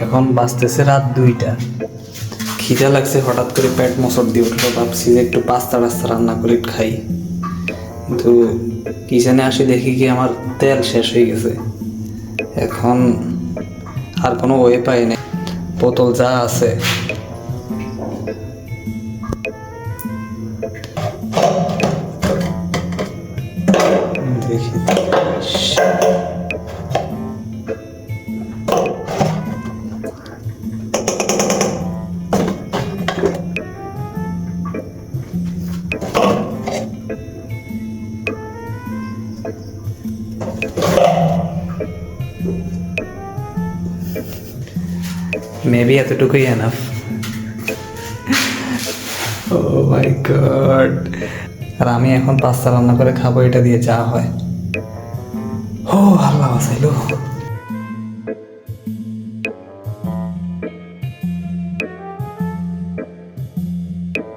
এখন বাজতেছে রাত 2টা। খিদা লাগছে, হঠাৎ করে পেট মোচড় দিয়ে উঠলো। ভাবছি যে একটু পাস্তা টাস্তা রান্না করে খাই, কিন্তু কিচেনে আসি দেখি কি আমার তেল শেষ হয়ে গেছে। এখন আর কোনো ওয়ে পাই না, বোতল যা আছে দেখি। মেবি এতটুকুই এনাফ। ও মাই গড। আর আমি এখন পাস্তা রান্না করে খাবো, এটা দিয়ে যা হয়। ও আল্লাহ বাঁচাইলো।